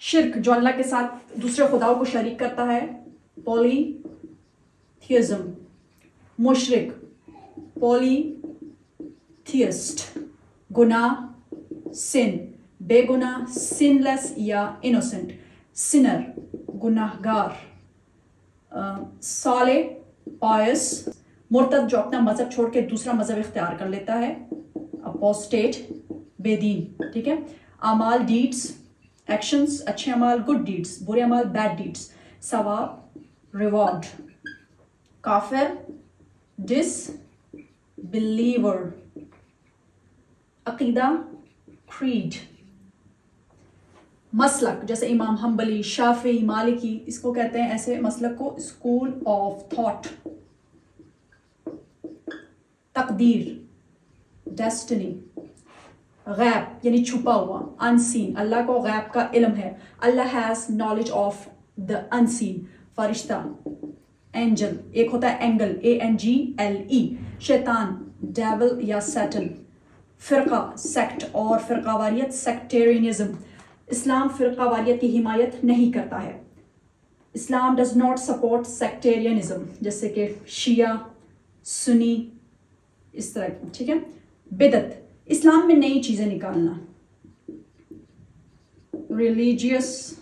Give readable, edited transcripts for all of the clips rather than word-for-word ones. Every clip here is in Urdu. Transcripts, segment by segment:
شرک جو اللہ کے ساتھ دوسرے خداؤں کو شریک کرتا ہے، پولی تھیزم. مشرک پولی تھیسٹ. گناہ سن، بے گناہ سن لیس یا انوسنٹ. سنر گناہ گار. صالح پائس. مرتد جو اپنا مذہب چھوڑ کے دوسرا مذہب اختیار کر لیتا ہے، اپوسٹیٹ بے دین. ٹھیک ہے. اعمال ڈیڈس ایکشنز، اچھے اعمال گڈ ڈیڈس، برے اعمال بیڈ ڈیڈس. ثواب ریوارڈ. کافر ڈس بلیور. عقیدہ کریڈ. مسلک جیسے امام حنبلی، شافعی، مالکی، اس کو کہتے ہیں ایسے مسلک کو اسکول آف تھاٹ. تقدیر ڈیسٹنی. غیب یعنی چھپا ہوا، انسین. اللہ کو غیب کا علم ہے. Allah has knowledge of the unseen. فرشتہ اینجل. ایک ہوتا ہے اینگل ANGLE. شیطان ڈیول یا سیٹن. فرقہ سیکٹ اور فرقہ واریت سیکٹیرینزم. اسلام فرقہ واریت کی حمایت نہیں کرتا ہے. Islam does not support sectarianism, جیسے کہ شیعہ سنی اس طرح کی. ٹھیک ہے. بدعت اسلام میں نئی چیزیں نکالنا. Religious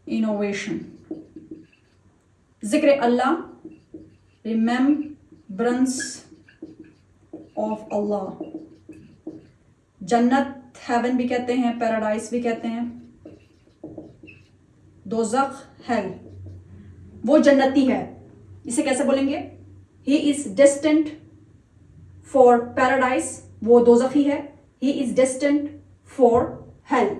innovation. ذکر اللہ ریممبرنس آف اللہ. جنت ہیون بھی کہتے ہیں، پیراڈائز بھی کہتے ہیں. دوزخ ہیل. وہ جنتی ہے، اسے کیسے بولیں گے؟ ہی از ڈیسٹنٹ فار پیراڈائز. وہ دوزخی ہے. ہی از ڈیسٹنٹ فار ہیل.